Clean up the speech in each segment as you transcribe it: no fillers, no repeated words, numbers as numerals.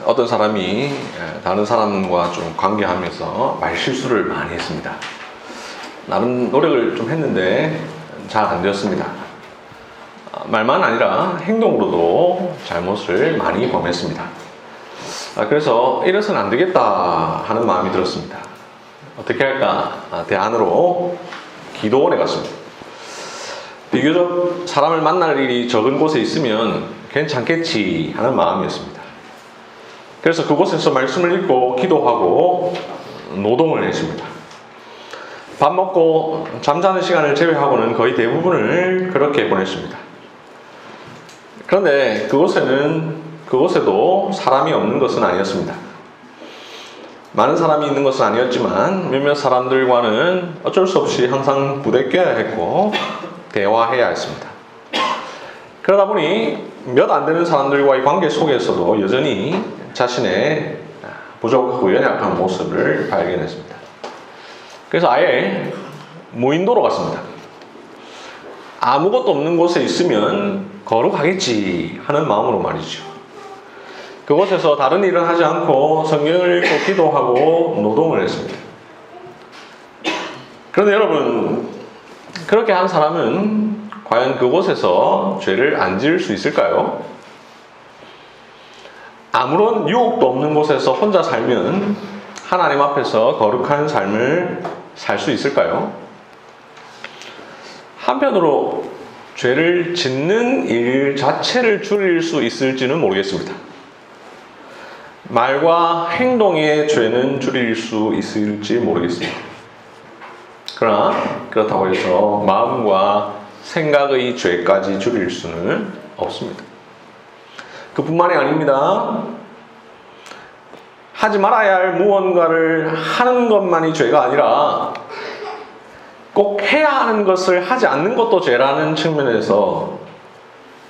어떤 사람이 다른 사람과 좀 관계하면서 말실수를 많이 했습니다. 나름 노력을 좀 했는데 잘 안 되었습니다. 말만 아니라 행동으로도 잘못을 많이 범했습니다. 그래서 이래서는 안 되겠다 하는 마음이 들었습니다. 어떻게 할까? 대안으로 기도원에 갔습니다. 비교적 사람을 만날 일이 적은 곳에 있으면 괜찮겠지 하는 마음이었습니다. 그래서 그곳에서 말씀을 읽고 기도하고 노동을 했습니다. 밥 먹고 잠자는 시간을 제외하고는 거의 대부분을 그렇게 보냈습니다. 그런데 그곳에도 사람이 없는 것은 아니었습니다. 많은 사람이 있는 것은 아니었지만 몇몇 사람들과는 어쩔 수 없이 항상 부대껴야 했고 대화해야 했습니다. 그러다 보니 몇 안 되는 사람들과의 관계 속에서도 여전히 자신의 부족하고 연약한 모습을 발견했습니다. 그래서 아예 무인도로 갔습니다. 아무것도 없는 곳에 있으면 거룩하겠지 하는 마음으로 말이죠. 그곳에서 다른 일은 하지 않고 성경을 읽고 기도하고 노동을 했습니다. 그런데 여러분, 그렇게 한 사람은 과연 그곳에서 죄를 안 지을 수 있을까요? 아무런 유혹도 없는 곳에서 혼자 살면 하나님 앞에서 거룩한 삶을 살 수 있을까요? 한편으로 죄를 짓는 일 자체를 줄일 수 있을지는 모르겠습니다. 말과 행동의 죄는 줄일 수 있을지 모르겠습니다. 그러나 그렇다고 해서 마음과 생각의 죄까지 줄일 수는 없습니다. 그뿐만이 아닙니다. 하지 말아야 할 무언가를 하는 것만이 죄가 아니라 꼭 해야 하는 것을 하지 않는 것도 죄라는 측면에서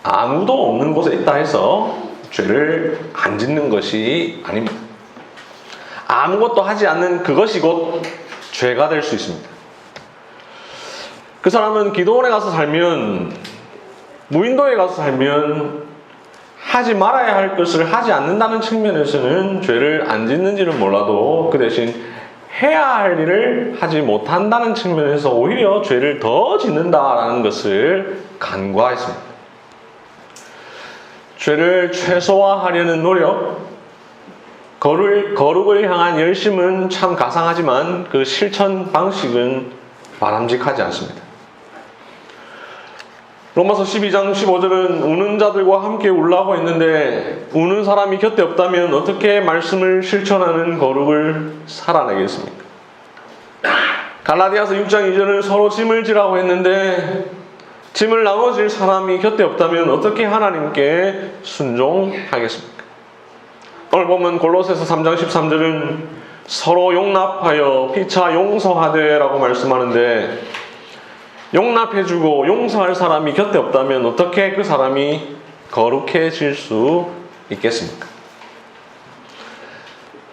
아무도 없는 곳에 있다 해서 죄를 안 짓는 것이 아닙니다. 아무것도 하지 않는 그것이 곧 죄가 될 수 있습니다. 그 사람은 기도원에 가서 살면, 무인도에 가서 살면 하지 말아야 할 것을 하지 않는다는 측면에서는 죄를 안 짓는지는 몰라도 그 대신 해야 할 일을 하지 못한다는 측면에서 오히려 죄를 더 짓는다라는 것을 간과했습니다. 죄를 최소화하려는 노력, 거룩을 향한 열심은 참 가상하지만 그 실천 방식은 바람직하지 않습니다. 로마서 12장 15절은 우는 자들과 함께 울라고 했는데 우는 사람이 곁에 없다면 어떻게 말씀을 실천하는 거룩을 살아내겠습니까? 갈라디아서 6장 2절은 서로 짐을 지라고 했는데 짐을 나눠질 사람이 곁에 없다면 어떻게 하나님께 순종하겠습니까? 오늘 보면 골로새서 3장 13절은 서로 용납하여 피차 용서하되 라고 말씀하는데 용납해주고 용서할 사람이 곁에 없다면 어떻게 그 사람이 거룩해질 수 있겠습니까?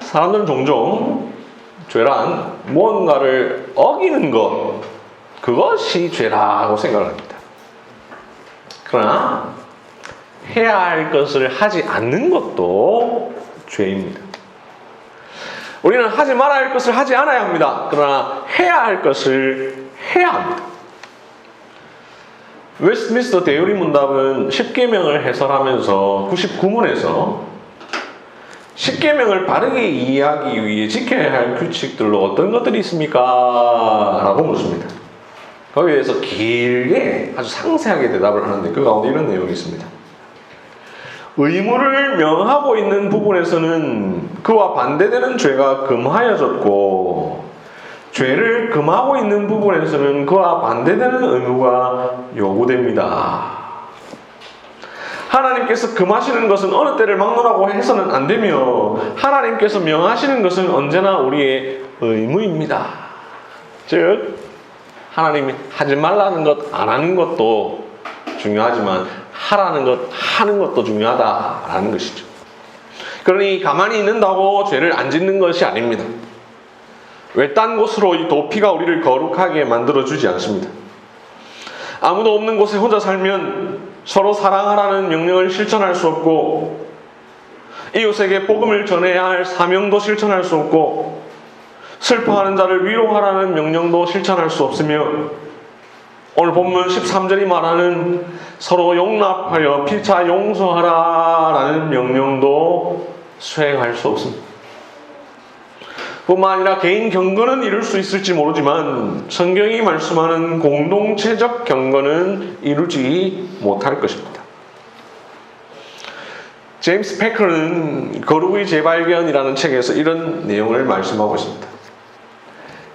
사람들은 종종 죄란 무언가를 어기는 것, 그것이 죄라고 생각을 합니다. 그러나 해야 할 것을 하지 않는 것도 죄입니다. 우리는 하지 말아야 할 것을 하지 않아야 합니다. 그러나 해야 할 것을 해야 합니다. 웨스트민스터 대유리 문답은 10계명을 해설하면서 99문에서 10계명을 바르게 이해하기 위해 지켜야 할 규칙들로 어떤 것들이 있습니까? 라고 묻습니다. 거기에 대해서 길게 아주 상세하게 대답을 하는데 그 가운데 이런 내용이 있습니다. 의무를 명하고 있는 부분에서는 그와 반대되는 죄가 금하여졌고 죄를 금하고 있는 부분에서는 그와 반대되는 의무가 요구됩니다. 하나님께서 금하시는 것은 어느 때를 막론하고 해서는 안 되며 하나님께서 명하시는 것은 언제나 우리의 의무입니다. 즉 하나님이 하지 말라는 것 안 하는 것도 중요하지만 하라는 것 하는 것도 중요하다라는 것이죠. 그러니 가만히 있는다고 죄를 안 짓는 것이 아닙니다. 외딴 곳으로 이 도피가 우리를 거룩하게 만들어주지 않습니다. 아무도 없는 곳에 혼자 살면 서로 사랑하라는 명령을 실천할 수 없고 이웃에게 복음을 전해야 할 사명도 실천할 수 없고 슬퍼하는 자를 위로하라는 명령도 실천할 수 없으며 오늘 본문 13절이 말하는 서로 용납하여 피차 용서하라라는 명령도 수행할 수 없습니다. 뿐만 아니라 개인 경건은 이룰 수 있을지 모르지만 성경이 말씀하는 공동체적 경건은 이루지 못할 것입니다. 제임스 패커는 거룩의 재발견이라는 책에서 이런 내용을 말씀하고 있습니다.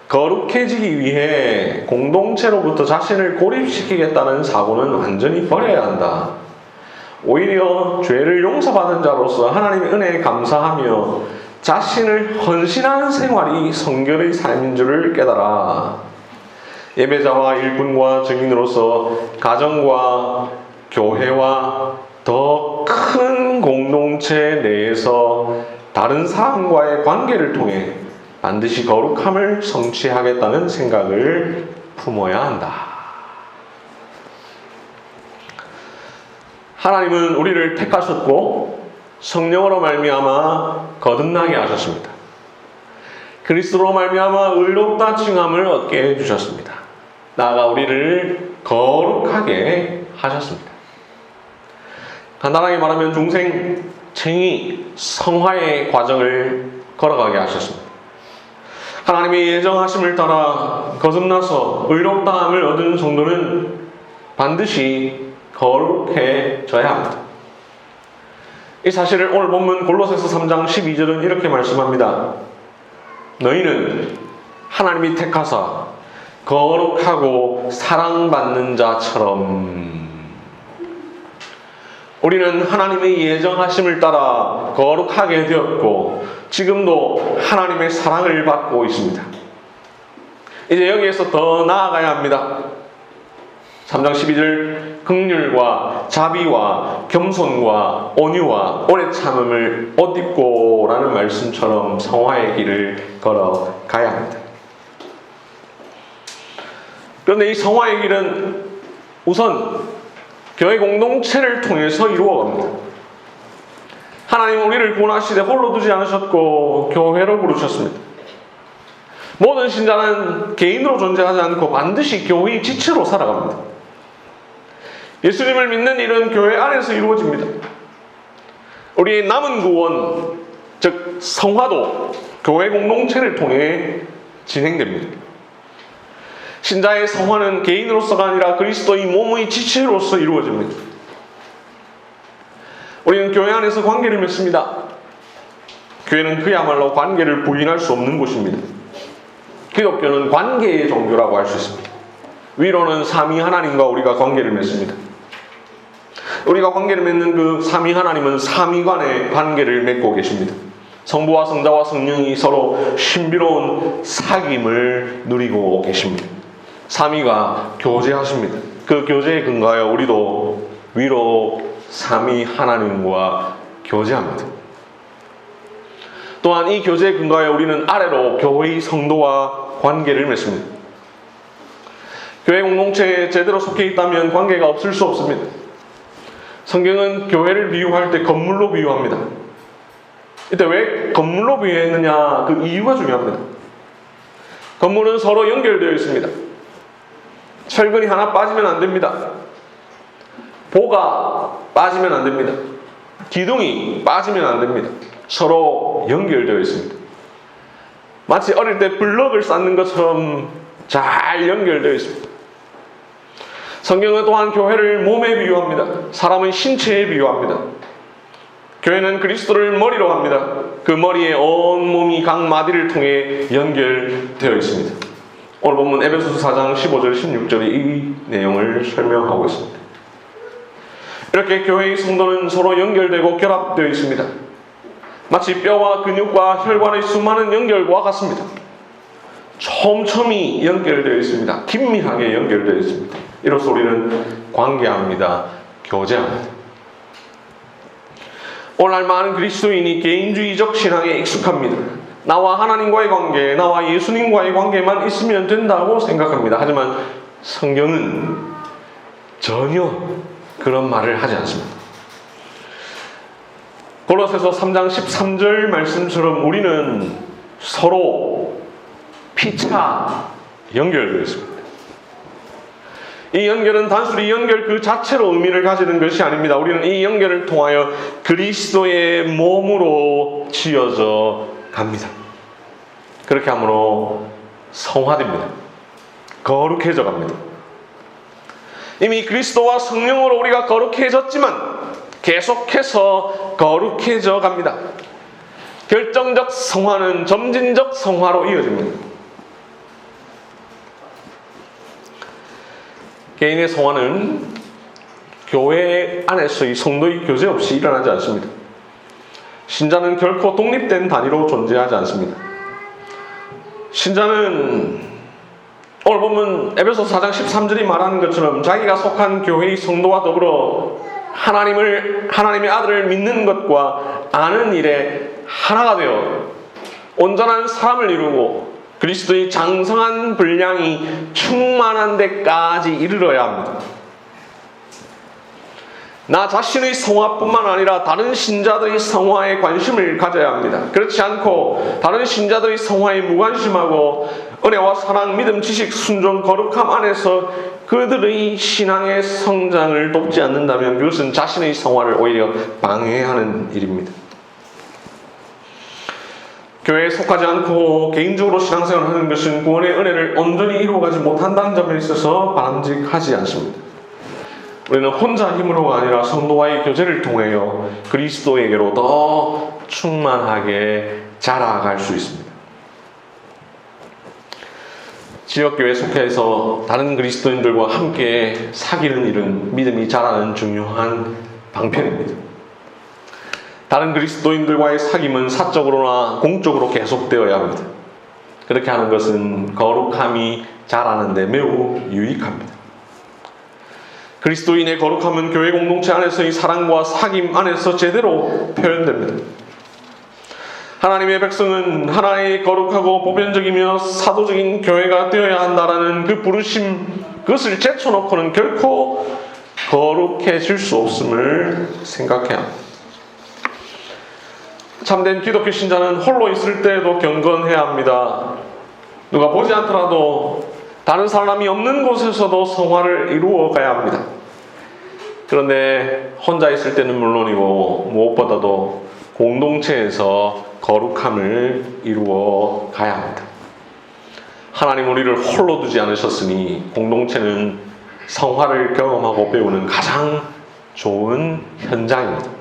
거룩해지기 위해 공동체로부터 자신을 고립시키겠다는 사고는 완전히 버려야 한다. 오히려 죄를 용서받은 자로서 하나님의 은혜에 감사하며 자신을 헌신하는 생활이 성결의 삶인 줄을 깨달아 예배자와 일꾼과 증인으로서 가정과 교회와 더 큰 공동체 내에서 다른 사람과의 관계를 통해 반드시 거룩함을 성취하겠다는 생각을 품어야 한다. 하나님은 우리를 택하셨고 성령으로 말미암아 거듭나게 하셨습니다. 그리스도로 말미암아 의롭다 칭함을 얻게 해주셨습니다. 나아가 우리를 거룩하게 하셨습니다. 간단하게 말하면 중생, 칭의, 성화의 과정을 걸어가게 하셨습니다. 하나님의 예정하심을 따라 거듭나서 의롭다함을 얻은 성도는 반드시 거룩해져야 합니다. 이 사실을 오늘 본문 골로새서 3장 12절은 이렇게 말씀합니다. 너희는 하나님이 택하사 거룩하고 사랑받는 자처럼 우리는 하나님의 예정하심을 따라 거룩하게 되었고 지금도 하나님의 사랑을 받고 있습니다. 이제 여기에서 더 나아가야 합니다. 3장 12절 긍휼과 자비와 겸손과 온유와 오래 참음을 옷 입고 라는 말씀처럼 성화의 길을 걸어가야 합니다. 그런데 이 성화의 길은 우선 교회 공동체를 통해서 이루어갑니다. 하나님은 우리를 구원하시되 홀로 두지 않으셨고 교회로 부르셨습니다. 모든 신자는 개인으로 존재하지 않고 반드시 교회의 지체로 살아갑니다. 예수님을 믿는 일은 교회 안에서 이루어집니다. 우리의 남은 구원, 즉 성화도 교회 공동체를 통해 진행됩니다. 신자의 성화는 개인으로서가 아니라 그리스도의 몸의 지체로서 이루어집니다. 우리는 교회 안에서 관계를 맺습니다. 교회는 그야말로 관계를 부인할 수 없는 곳입니다. 기독교는 관계의 종교라고 할 수 있습니다. 위로는 삼위 하나님과 우리가 관계를 맺습니다. 우리가 관계를 맺는 그 삼위 하나님은 삼위 간의 관계를 맺고 계십니다. 성부와 성자와 성령이 서로 신비로운 사귐을 누리고 계십니다. 삼위가 교제하십니다. 그 교제에 근거하여 우리도 위로 삼위 하나님과 교제합니다. 또한 이 교제에 근거하여 우리는 아래로 교회의 성도와 관계를 맺습니다. 교회 공동체에 제대로 속해 있다면 관계가 없을 수 없습니다. 성경은 교회를 비유할 때 건물로 비유합니다. 이때 왜 건물로 비유했느냐, 그 이유가 중요합니다. 건물은 서로 연결되어 있습니다. 철근이 하나 빠지면 안 됩니다. 보가 빠지면 안 됩니다. 기둥이 빠지면 안 됩니다. 서로 연결되어 있습니다. 마치 어릴 때 블럭을 쌓는 것처럼 잘 연결되어 있습니다. 성경은 또한 교회를 몸에 비유합니다. 사람은 신체에 비유합니다. 교회는 그리스도를 머리로 합니다. 그 머리에 온 몸이 각 마디를 통해 연결되어 있습니다. 오늘 본문 에베소서 4장 15절 16절이 이 내용을 설명하고 있습니다. 이렇게 교회의 성도는 서로 연결되고 결합되어 있습니다. 마치 뼈와 근육과 혈관의 수많은 연결과 같습니다. 촘촘히 연결되어 있습니다. 긴밀하게 연결되어 있습니다. 이로써 우리는 관계합니다. 교제합니다. 오늘날 많은 그리스도인이 개인주의적 신앙에 익숙합니다. 나와 하나님과의 관계, 나와 예수님과의 관계만 있으면 된다고 생각합니다. 하지만 성경은 전혀 그런 말을 하지 않습니다. 골로새서 3장 13절 말씀처럼 우리는 서로 피차 연결되어 있습니다. 이 연결은 단순히 연결 그 자체로 의미를 가지는 것이 아닙니다. 우리는 이 연결을 통하여 그리스도의 몸으로 지어져 갑니다. 그렇게 함으로 성화됩니다. 거룩해져 갑니다. 이미 그리스도와 성령으로 우리가 거룩해졌지만 계속해서 거룩해져 갑니다. 결정적 성화는 점진적 성화로 이어집니다. 개인의 성화는 교회 안에서의 성도의 교제 없이 일어나지 않습니다. 신자는 결코 독립된 단위로 존재하지 않습니다. 신자는 오늘 보면 에베소서 4장 13절이 말하는 것처럼 자기가 속한 교회의 성도와 더불어 하나님의 아들을 믿는 것과 아는 일에 하나가 되어 온전한 사람을 이루고 그리스도의 장성한 분량이 충만한 데까지 이르러야 합니다. 나 자신의 성화뿐만 아니라 다른 신자들의 성화에 관심을 가져야 합니다. 그렇지 않고 다른 신자들의 성화에 무관심하고 은혜와 사랑, 믿음, 지식, 순종, 거룩함 안에서 그들의 신앙의 성장을 돕지 않는다면 그것은 자신의 성화를 오히려 방해하는 일입니다. 교회에 속하지 않고 개인적으로 신앙생활을 하는 것은 구원의 은혜를 온전히 이루어가지 못한다는 점에 있어서 바람직하지 않습니다. 우리는 혼자 힘으로가 아니라 성도와의 교제를 통하여 그리스도에게로 더 충만하게 자라갈 수 있습니다. 지역교회에 속해서 다른 그리스도인들과 함께 사귀는 일은 믿음이 자라는 중요한 방편입니다. 다른 그리스도인들과의 사귐은 사적으로나 공적으로 계속되어야 합니다. 그렇게 하는 것은 거룩함이 자라는 데 매우 유익합니다. 그리스도인의 거룩함은 교회 공동체 안에서의 사랑과 사귐 안에서 제대로 표현됩니다. 하나님의 백성은 하나의 거룩하고 보편적이며 사도적인 교회가 되어야 한다라는 그 부르심, 그것을 제쳐놓고는 결코 거룩해질 수 없음을 생각해야 합니다. 참된 기독교 신자는 홀로 있을 때에도 경건해야 합니다. 누가 보지 않더라도 다른 사람이 없는 곳에서도 성화를 이루어 가야 합니다. 그런데 혼자 있을 때는 물론이고 무엇보다도 공동체에서 거룩함을 이루어 가야 합니다. 하나님 우리를 홀로 두지 않으셨으니 공동체는 성화를 경험하고 배우는 가장 좋은 현장입니다.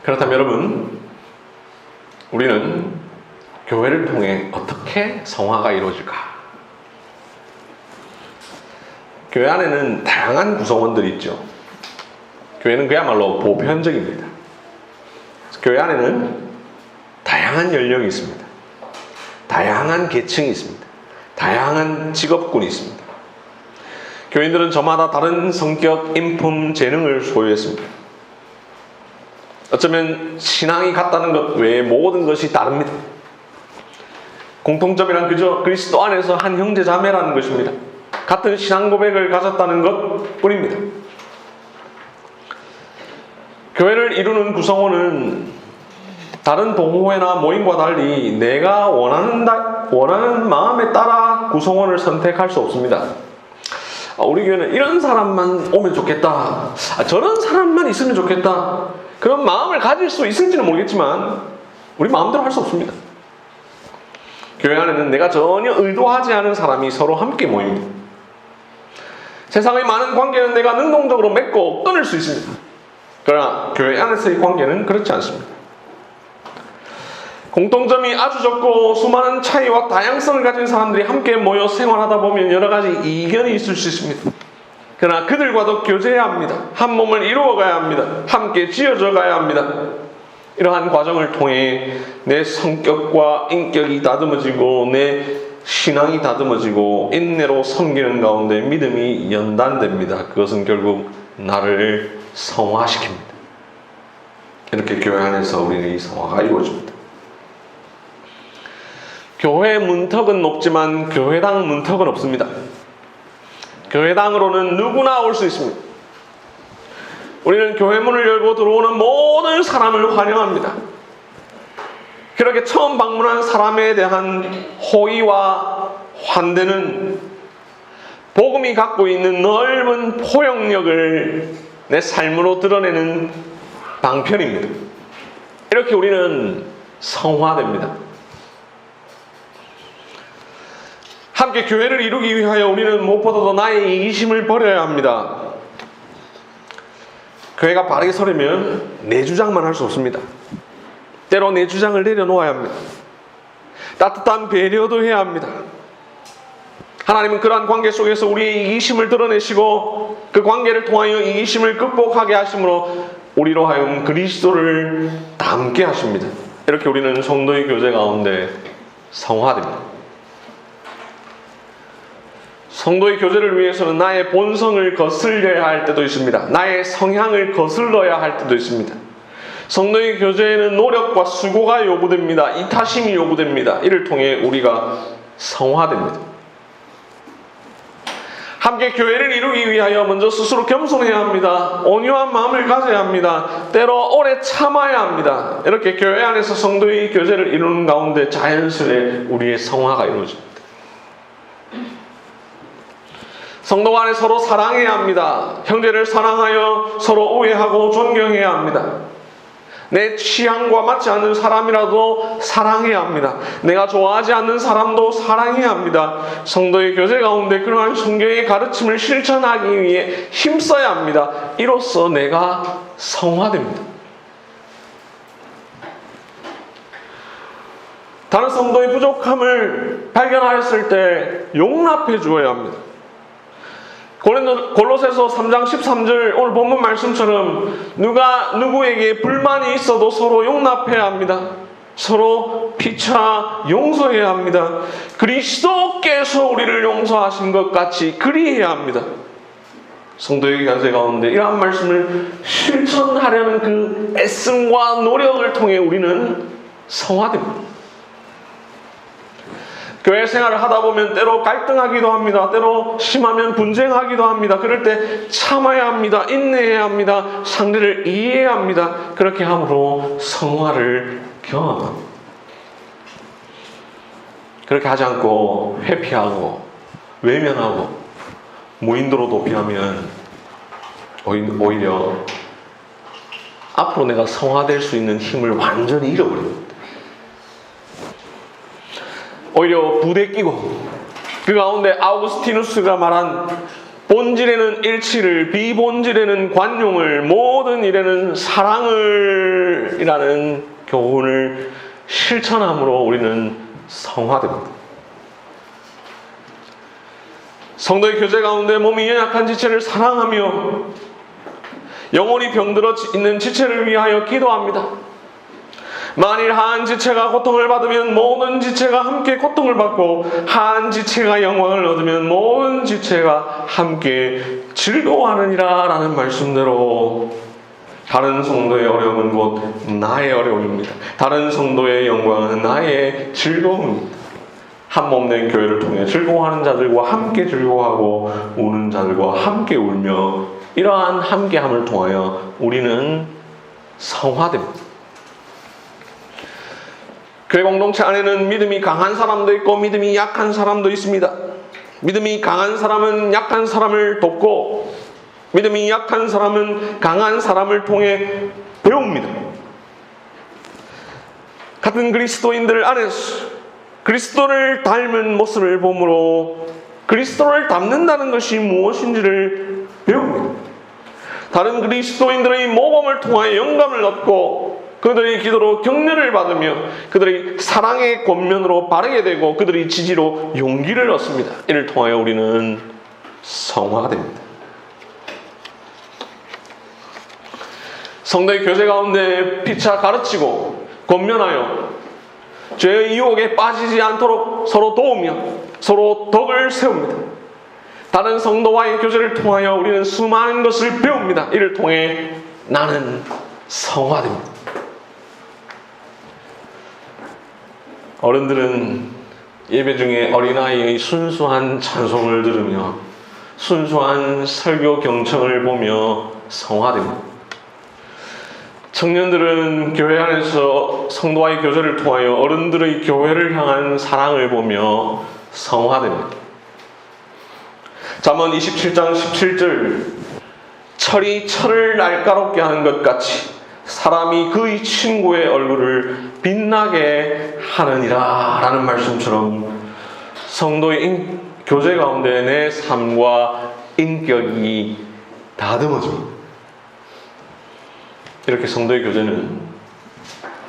그렇다면 여러분, 우리는 교회를 통해 어떻게 성화가 이루어질까? 교회 안에는 다양한 구성원들이 있죠. 교회는 그야말로 보편적입니다. 교회 안에는 다양한 연령이 있습니다. 다양한 계층이 있습니다. 다양한 직업군이 있습니다. 교인들은 저마다 다른 성격, 인품, 재능을 소유했습니다. 어쩌면 신앙이 같다는 것 외에 모든 것이 다릅니다. 공통점이란 그저 그리스도 안에서 한 형제 자매라는 것입니다. 같은 신앙 고백을 가졌다는 것 뿐입니다. 교회를 이루는 구성원은 다른 동호회나 모임과 달리 내가 원하는 마음에 따라 구성원을 선택할 수 없습니다. 우리 교회는 이런 사람만 오면 좋겠다. 저런 사람만 있으면 좋겠다. 그런 마음을 가질 수 있을지는 모르겠지만 우리 마음대로 할 수 없습니다. 교회 안에는 내가 전혀 의도하지 않은 사람이 서로 함께 모입니다. 세상의 많은 관계는 내가 능동적으로 맺고 끊을 수 있습니다. 그러나 교회 안에서의 관계는 그렇지 않습니다. 공통점이 아주 적고 수많은 차이와 다양성을 가진 사람들이 함께 모여 생활하다 보면 여러 가지 이견이 있을 수 있습니다. 그러나 그들과도 교제해야 합니다. 한 몸을 이루어가야 합니다. 함께 지어져 가야 합니다. 이러한 과정을 통해 내 성격과 인격이 다듬어지고 내 신앙이 다듬어지고 인내로 섬기는 가운데 믿음이 연단됩니다. 그것은 결국 나를 성화시킵니다. 이렇게 교회 안에서 우리는 이 성화가 이루어집니다. 교회 문턱은 높지만 교회당 문턱은 없습니다. 교회당으로는 누구나 올 수 있습니다. 우리는 교회 문을 열고 들어오는 모든 사람을 환영합니다. 그렇게 처음 방문한 사람에 대한 호의와 환대는 복음이 갖고 있는 넓은 포용력을 내 삶으로 드러내는 방편입니다. 이렇게 우리는 성화됩니다. 함께 교회를 이루기 위하여 우리는 무엇보다도 나의 이기심을 버려야 합니다. 교회가 바르게 서려면 내 주장만 할 수 없습니다. 때로 내 주장을 내려놓아야 합니다. 따뜻한 배려도 해야 합니다. 하나님은 그러한 관계 속에서 우리의 이기심을 드러내시고 그 관계를 통하여 이기심을 극복하게 하심으로 우리로 하여금 그리스도를 닮게 하십니다. 이렇게 우리는 성도의 교제 가운데 성화됩니다. 성도의 교제를 위해서는 나의 본성을 거슬려야 할 때도 있습니다. 나의 성향을 거슬러야 할 때도 있습니다. 성도의 교제에는 노력과 수고가 요구됩니다. 이타심이 요구됩니다. 이를 통해 우리가 성화됩니다. 함께 교회를 이루기 위하여 먼저 스스로 겸손해야 합니다. 온유한 마음을 가져야 합니다. 때로 오래 참아야 합니다. 이렇게 교회 안에서 성도의 교제를 이루는 가운데 자연스레 우리의 성화가 이루어집니다. 성도 간에 서로 사랑해야 합니다. 형제를 사랑하여 서로 우애하고 존경해야 합니다. 내 취향과 맞지 않는 사람이라도 사랑해야 합니다. 내가 좋아하지 않는 사람도 사랑해야 합니다. 성도의 교제 가운데 그러한 성경의 가르침을 실천하기 위해 힘써야 합니다. 이로써 내가 성화됩니다. 다른 성도의 부족함을 발견하였을 때 용납해 주어야 합니다. 골로새서 3장 13절 오늘 본문 말씀처럼 누가 누구에게 불만이 있어도 서로 용납해야 합니다. 서로 피차 용서해야 합니다. 그리스도께서 우리를 용서하신 것 같이 그리해야 합니다. 성도의 교제 가운데 이러한 말씀을 실천하려는 그 애씀과 노력을 통해 우리는 성화됩니다. 교회 생활을 하다 보면 때로 갈등하기도 합니다. 때로 심하면 분쟁하기도 합니다. 그럴 때 참아야 합니다. 인내해야 합니다. 상대를 이해해야 합니다. 그렇게 함으로 성화를 경험합니다. 그렇게 하지 않고 회피하고 외면하고 무인도로 도피하면 오히려 앞으로 내가 성화될 수 있는 힘을 완전히 잃어버립니다. 오히려 부대 끼고 그 가운데 아우구스티누스가 말한 본질에는 일치를, 비본질에는 관용을, 모든 일에는 사랑을 이라는 교훈을 실천함으로 우리는 성화됩니다. 성도의 교제 가운데 몸이 연약한 지체를 사랑하며 영혼이 병들어 있는 지체를 위하여 기도합니다. 만일 한 지체가 고통을 받으면 모든 지체가 함께 고통을 받고 한 지체가 영광을 얻으면 모든 지체가 함께 즐거워하느니라 라는 말씀대로 다른 성도의 어려움은 곧 나의 어려움입니다. 다른 성도의 영광은 나의 즐거움입니다. 한 몸 된 교회를 통해 즐거워하는 자들과 함께 즐거워하고 우는 자들과 함께 울며 이러한 함께함을 통하여 우리는 성화됩니다. 교회 공동체 안에는 믿음이 강한 사람도 있고 믿음이 약한 사람도 있습니다. 믿음이 강한 사람은 약한 사람을 돕고 믿음이 약한 사람은 강한 사람을 통해 배웁니다. 같은 그리스도인들 안에서 그리스도를 닮은 모습을 보므로 그리스도를 닮는다는 것이 무엇인지를 배웁니다. 다른 그리스도인들의 모범을 통하여 영감을 얻고 그들의 기도로 격려를 받으며 그들의 사랑의 권면으로 바르게 되고 그들의 지지로 용기를 얻습니다. 이를 통하여 우리는 성화됩니다. 성도의 교제 가운데 피차 가르치고 권면하여 죄의 유혹에 빠지지 않도록 서로 도우며 서로 덕을 세웁니다. 다른 성도와의 교제를 통하여 우리는 수많은 것을 배웁니다. 이를 통해 나는 성화됩니다. 어른들은 예배 중에 어린아이의 순수한 찬송을 들으며 순수한 설교 경청을 보며 성화됩니다. 청년들은 교회 안에서 성도와의 교제를 통하여 어른들의 교회를 향한 사랑을 보며 성화됩니다. 잠언 27장 17절 철이 철을 날카롭게 하는 것 같이 사람이 그의 친구의 얼굴을 빛나게 하느니라 라는 말씀처럼 성도의 교제 가운데 내 삶과 인격이 다듬어집니다. 이렇게 성도의 교제는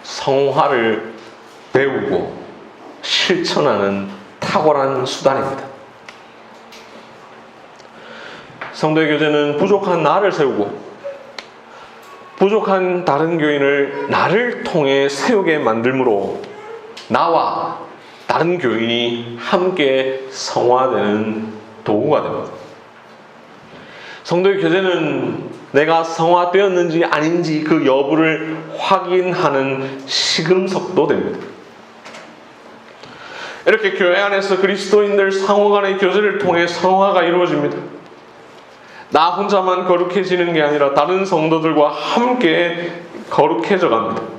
성화를 배우고 실천하는 탁월한 수단입니다. 성도의 교제는 부족한 나를 세우고 부족한 다른 교인을 나를 통해 세우게 만들므로 나와 다른 교인이 함께 성화되는 도구가 됩니다. 성도의 교제는 내가 성화되었는지 아닌지 그 여부를 확인하는 시금석도 됩니다. 이렇게 교회 안에서 그리스도인들 상호 간의 교제를 통해 성화가 이루어집니다. 나 혼자만 거룩해지는 게 아니라 다른 성도들과 함께 거룩해져 갑니다.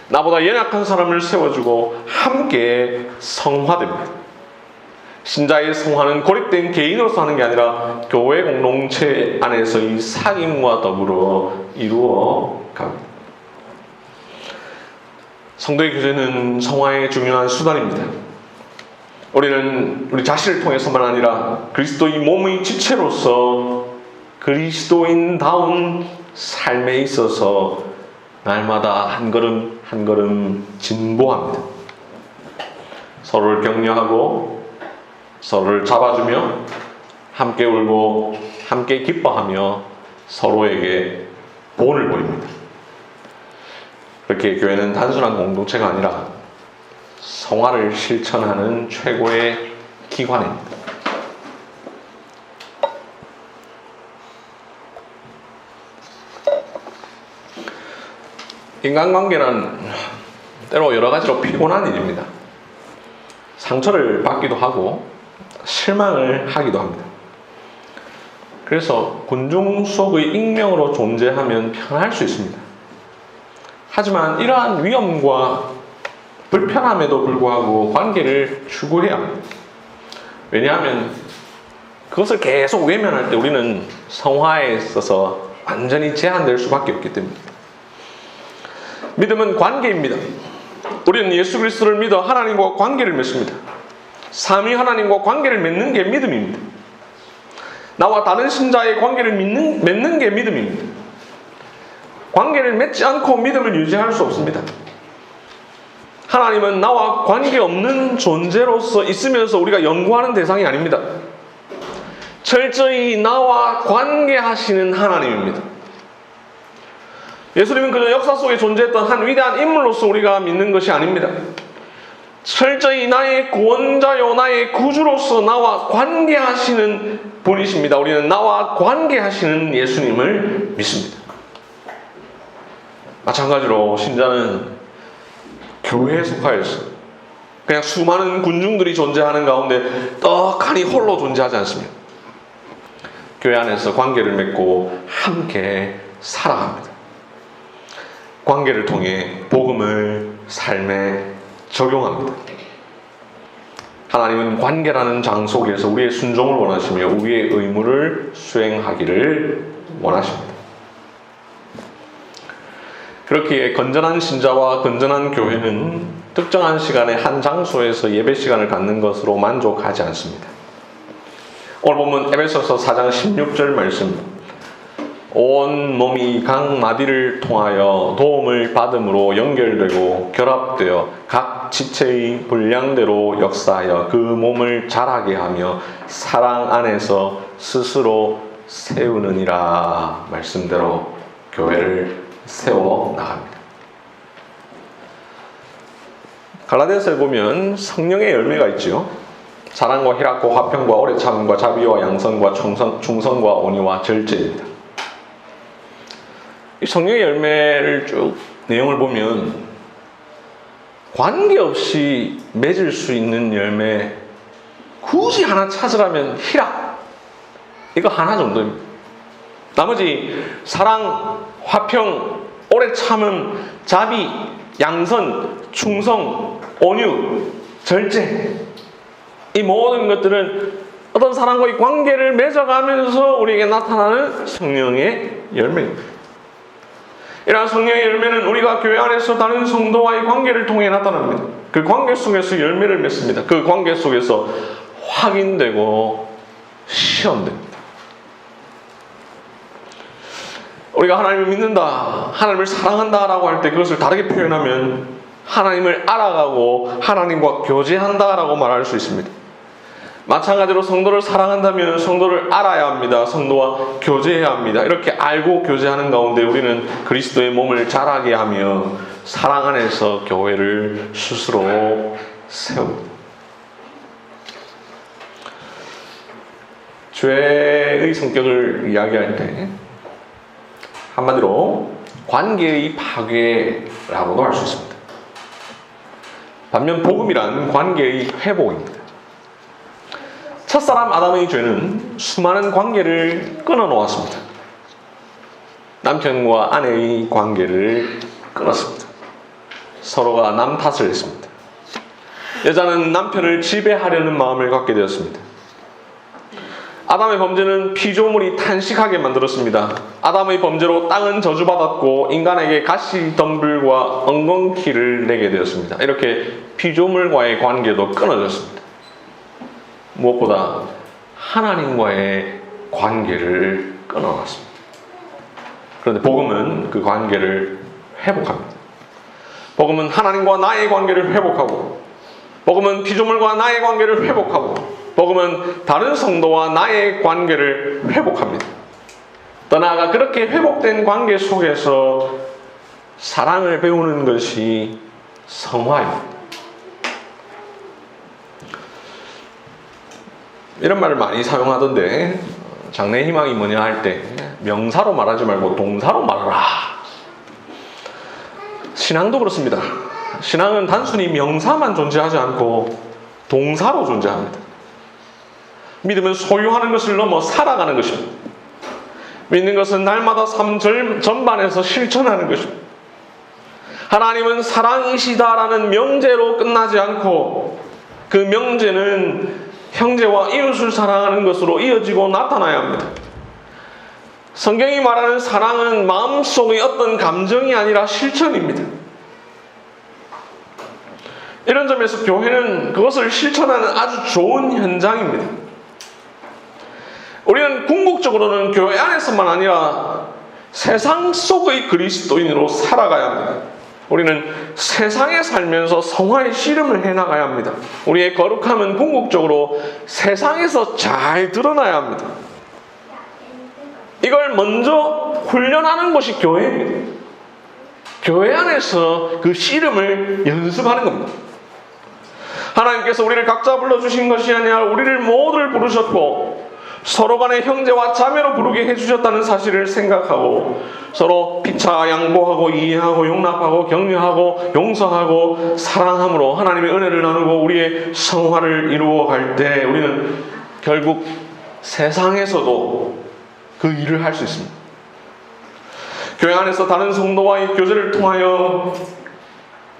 나보다 연약한 사람을 세워주고 함께 성화됩니다. 신자의 성화는 고립된 개인으로서 하는 게 아니라 교회 공동체 안에서의 사귐과 더불어 이루어 갑니다. 성도의 교제는 성화의 중요한 수단입니다. 우리는 우리 자신을 통해서만 아니라 그리스도의 몸의 지체로서 그리스도인다운 삶에 있어서 날마다 한 걸음 한 걸음 진보합니다. 서로를 격려하고 서로를 잡아주며 함께 울고 함께 기뻐하며 서로에게 본을 보입니다. 그렇게 교회는 단순한 공동체가 아니라 성화를 실천하는 최고의 기관입니다. 인간관계는 때로 여러 가지로 피곤한 일입니다. 상처를 받기도 하고 실망을 하기도 합니다. 그래서 군중 속의 익명으로 존재하면 편할 수 있습니다. 하지만 이러한 위험과 불편함에도 불구하고 관계를 추구해야 합니다. 왜냐하면 그것을 계속 외면할 때 우리는 성화에 있어서 완전히 제한될 수밖에 없기 때문입니다. 믿음은 관계입니다. 우리는 예수 그리스도를 믿어 하나님과 관계를 맺습니다. 삼위 하나님과 관계를 맺는 게 믿음입니다. 나와 다른 신자의 관계를 맺는 게 믿음입니다. 관계를 맺지 않고 믿음을 유지할 수 없습니다. 하나님은 나와 관계없는 존재로서 있으면서 우리가 연구하는 대상이 아닙니다. 철저히 나와 관계하시는 하나님입니다. 예수님은 그저 역사 속에 존재했던 한 위대한 인물로서 우리가 믿는 것이 아닙니다. 철저히 나의 구원자요 나의 구주로서 나와 관계하시는 분이십니다. 우리는 나와 관계하시는 예수님을 믿습니다. 마찬가지로 신자는 교회에 속하여서 그냥 수많은 군중들이 존재하는 가운데 떡하니 홀로 존재하지 않습니다. 교회 안에서 관계를 맺고 함께 살아갑니다. 관계를 통해 복음을 삶에 적용합니다. 하나님은 관계라는 장 속에서 우리의 순종을 원하시며 우리의 의무를 수행하기를 원하십니다. 그렇기에 건전한 신자와 건전한 교회는 특정한 시간에 한 장소에서 예배 시간을 갖는 것으로 만족하지 않습니다. 오늘 보면 에베소서 4장 16절 말씀, 온 몸이 각 마디를 통하여 도움을 받음으로 연결되고 결합되어 각 지체의 분량대로 역사하여 그 몸을 자라게 하며 사랑 안에서 스스로 세우느니라 말씀대로 교회를 세워 나갑니다. 갈라디아서에 보면 성령의 열매가 있지요. 사랑과 희락과 화평과 오래 참음과 자비와 양선과 충성과 온유와 절제입니다. 이 성령의 열매를 쭉 내용을 보면 관계없이 맺을 수 있는 열매, 굳이 하나 찾으라면 희락, 이거 하나 정도입니다. 나머지 사랑, 화평, 오래 참음, 자비, 양선, 충성, 온유, 절제, 이 모든 것들은 어떤 사람과의 관계를 맺어가면서 우리에게 나타나는 성령의 열매입니다. 이러한 성령의 열매는 우리가 교회 안에서 다른 성도와의 관계를 통해 나타납니다. 그 관계 속에서 열매를 맺습니다. 그 관계 속에서 확인되고 시험됩니다. 우리가 하나님을 믿는다, 하나님을 사랑한다라고 할 때 그것을 다르게 표현하면 하나님을 알아가고 하나님과 교제한다라고 말할 수 있습니다. 마찬가지로 성도를 사랑한다면 성도를 알아야 합니다. 성도와 교제해야 합니다. 이렇게 알고 교제하는 가운데 우리는 그리스도의 몸을 자라게 하며 사랑 안에서 교회를 스스로 세웁니다. 죄의 성격을 이야기할 때 한마디로 관계의 파괴라고도 할 수 있습니다. 반면 복음이란 관계의 회복입니다. 첫사람 아담의 죄는 수많은 관계를 끊어놓았습니다. 남편과 아내의 관계를 끊었습니다. 서로가 남 탓을 했습니다. 여자는 남편을 지배하려는 마음을 갖게 되었습니다. 아담의 범죄는 피조물이 탄식하게 만들었습니다. 아담의 범죄로 땅은 저주받았고 인간에게 가시덤불과 엉겅퀴를 내게 되었습니다. 이렇게 피조물과의 관계도 끊어졌습니다. 무엇보다 하나님과의 관계를 끊어놨습니다. 그런데 복음은 그 관계를 회복합니다. 복음은 하나님과 나의 관계를 회복하고, 복음은 피조물과 나의 관계를 회복하고, 복음은 다른 성도와 나의 관계를 회복합니다. 더 나아가 그렇게 회복된 관계 속에서 사랑을 배우는 것이 성화입니다. 이런 말을 많이 사용하던데, 장래의 희망이 뭐냐 할 때 명사로 말하지 말고 동사로 말하라. 신앙도 그렇습니다. 신앙은 단순히 명사만 존재하지 않고 동사로 존재합니다. 믿음은 소유하는 것을 넘어 살아가는 것입니다. 믿는 것은 날마다 삶 전반에서 실천하는 것입니다. 하나님은 사랑이시다라는 명제로 끝나지 않고 그 명제는 형제와 이웃을 사랑하는 것으로 이어지고 나타나야 합니다. 성경이 말하는 사랑은 마음속의 어떤 감정이 아니라 실천입니다. 이런 점에서 교회는 그것을 실천하는 아주 좋은 현장입니다. 우리는 궁극적으로는 교회 안에서만 아니라 세상 속의 그리스도인으로 살아가야 합니다. 우리는 세상에 살면서 성화의 씨름을 해나가야 합니다. 우리의 거룩함은 궁극적으로 세상에서 잘 드러나야 합니다. 이걸 먼저 훈련하는 것이 교회입니다. 교회 안에서 그 씨름을 연습하는 겁니다. 하나님께서 우리를 각자 불러주신 것이 아니라 우리를 모두를 부르셨고 서로 간의 형제와 자매로 부르게 해주셨다는 사실을 생각하고 서로 피차 양보하고 이해하고 용납하고 격려하고 용서하고 사랑함으로 하나님의 은혜를 나누고 우리의 성화를 이루어갈 때 우리는 결국 세상에서도 그 일을 할 수 있습니다. 교회 안에서 다른 성도와의 교제를 통하여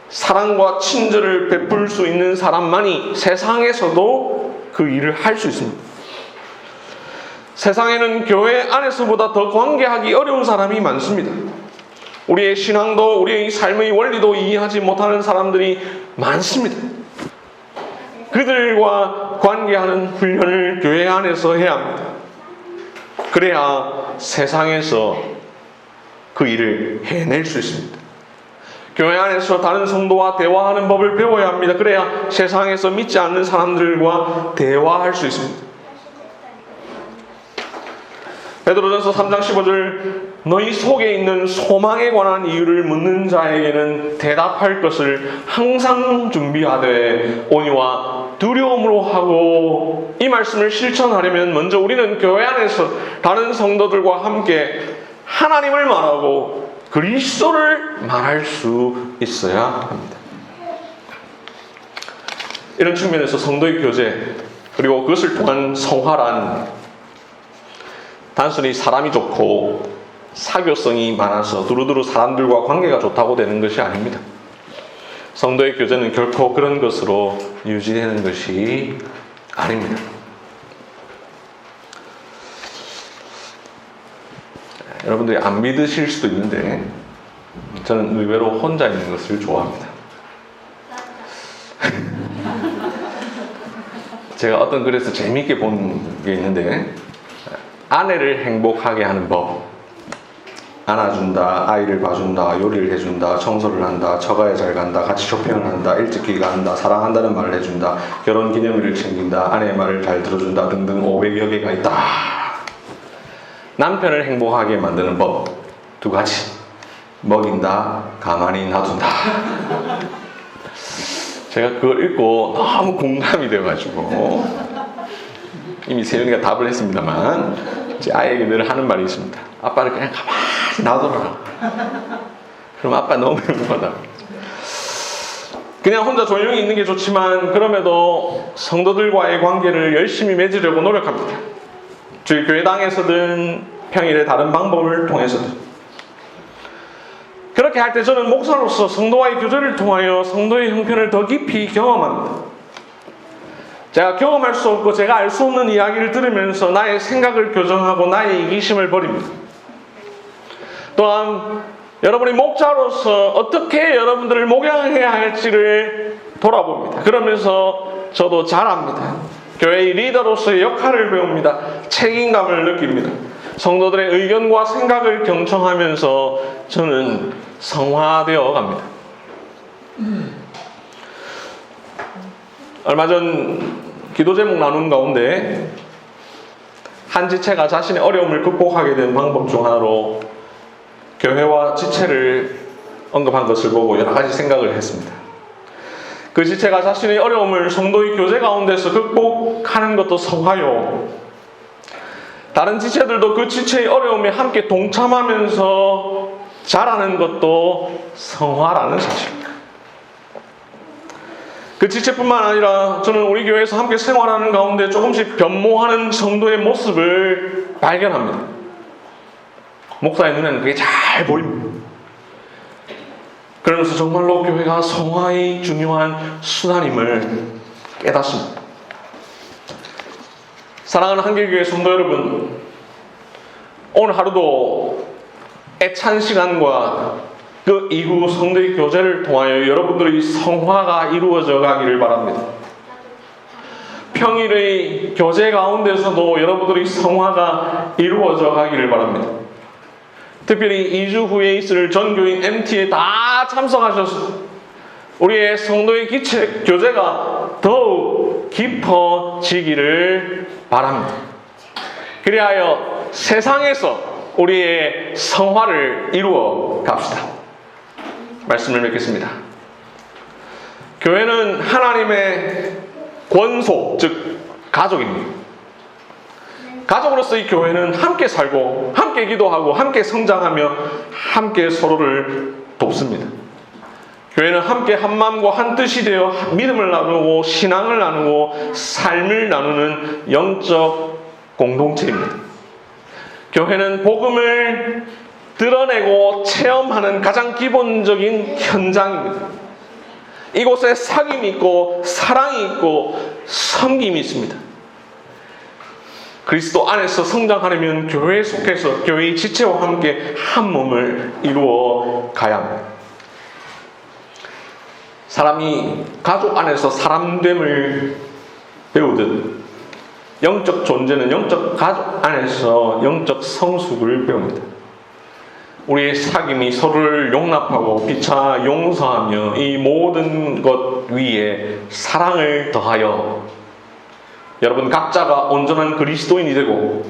사랑과 친절을 베풀 수 있는 사람만이 세상에서도 그 일을 할 수 있습니다. 세상에는 교회 안에서보다 더 관계하기 어려운 사람이 많습니다. 우리의 신앙도 우리의 삶의 원리도 이해하지 못하는 사람들이 많습니다. 그들과 관계하는 훈련을 교회 안에서 해야 합니다. 그래야 세상에서 그 일을 해낼 수 있습니다. 교회 안에서 다른 성도와 대화하는 법을 배워야 합니다. 그래야 세상에서 믿지 않는 사람들과 대화할 수 있습니다. 베드로전서 3장 15절 너희 속에 있는 소망에 관한 이유를 묻는 자에게는 대답할 것을 항상 준비하되 온유와 두려움으로 하고 이 말씀을 실천하려면 먼저 우리는 교회 안에서 다른 성도들과 함께 하나님을 말하고 그리스도를 말할 수 있어야 합니다. 이런 측면에서 성도의 교제 그리고 그것을 통한 성화란 단순히 사람이 좋고 사교성이 많아서 두루두루 사람들과 관계가 좋다고 되는 것이 아닙니다. 성도의 교제는 결코 그런 것으로 유지되는 것이 아닙니다. 여러분들이 안 믿으실 수도 있는데 저는 의외로 혼자 있는 것을 좋아합니다. 제가 어떤 글에서 재미있게 본 게 있는데, 아내를 행복하게 하는 법. 안아준다, 아이를 봐준다, 요리를 해준다, 청소를 한다, 처가에 잘 간다, 같이 쇼핑을 한다, 일찍 귀가한다, 사랑한다는 말을 해준다, 결혼 기념일을 챙긴다, 아내의 말을 잘 들어준다 등등 500여 개가 있다. 남편을 행복하게 만드는 법 2가지. 먹인다, 가만히 놔둔다. 제가 그걸 읽고 너무 공감이 되어가지고 이미 세윤이가 답을 했습니다만 제 아이에게 늘 하는 말이 있습니다. 아빠를 그냥 가만히 놔둬라. 그럼 아빠 너무 행복하다. 그냥 혼자 조용히 있는 게 좋지만 그럼에도 성도들과의 관계를 열심히 맺으려고 노력합니다. 저희 교회당에서든 평일에 다른 방법을 통해서든. 그렇게 할 때 저는 목사로서 성도와의 교제를 통하여 성도의 형편을 더 깊이 경험합니다. 제가 경험할 수 없고 제가 알 수 없는 이야기를 들으면서 나의 생각을 교정하고 나의 이기심을 버립니다. 또한 여러분이 목자로서 어떻게 여러분들을 목양해야 할지를 돌아봅니다. 그러면서 저도 잘 압니다. 교회의 리더로서의 역할을 배웁니다. 책임감을 느낍니다. 성도들의 의견과 생각을 경청하면서 저는 성화되어 갑니다. 얼마 전 기도 제목 나눈 가운데 한 지체가 자신의 어려움을 극복하게 된 방법 중 하나로 교회와 지체를 언급한 것을 보고 여러 가지 생각을 했습니다. 그 지체가 자신의 어려움을 성도의 교제 가운데서 극복하는 것도 성화요, 다른 지체들도 그 지체의 어려움에 함께 동참하면서 자라는 것도 성화라는 사실입니다. 그 지체뿐만 아니라 저는 우리 교회에서 함께 생활하는 가운데 조금씩 변모하는 성도의 모습을 발견합니다. 목사의 눈에는 그게 잘 보입니다. 그러면서 정말로 교회가 성화의 중요한 수단임을 깨닫습니다. 사랑하는 한길교회 성도 여러분, 오늘 하루도 애찬 시간과 그 이후 성도의 교제를 통하여 여러분들의 성화가 이루어져 가기를 바랍니다. 평일의 교제 가운데서도 여러분들의 성화가 이루어져 가기를 바랍니다. 특별히 2주 후에 있을 전교인 MT에 다 참석하셔서 우리의 성도의 기체 교제가 더욱 깊어지기를 바랍니다. 그리하여 세상에서 우리의 성화를 이루어 갑시다. 말씀을 맺겠습니다. 교회는 하나님의 권소, 즉 가족입니다. 가족으로서 이 교회는 함께 살고 함께 기도하고 함께 성장하며 함께 서로를 돕습니다. 교회는 함께 한 마음과 한 뜻이 되어 믿음을 나누고 신앙을 나누고 삶을 나누는 영적 공동체입니다. 교회는 복음을 드러내고 체험하는 가장 기본적인 현장입니다. 이곳에 사귐이 있고 사랑이 있고 섬김이 있습니다. 그리스도 안에서 성장하려면 교회에 속해서 교회의 지체와 함께 한 몸을 이루어 가야 합니다. 사람이 가족 안에서 사람됨을 배우듯 영적 존재는 영적 가족 안에서 영적 성숙을 배웁니다. 우리의 사귐이 서로를 용납하고 피차 용서하며 이 모든 것 위에 사랑을 더하여 여러분 각자가 온전한 그리스도인이 되고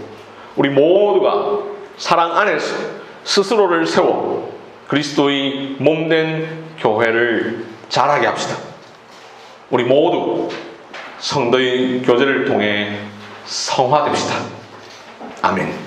우리 모두가 사랑 안에서 스스로를 세워 그리스도의 몸된 교회를 자라게 합시다. 우리 모두 성도의 교제를 통해 성화됩시다. 아멘.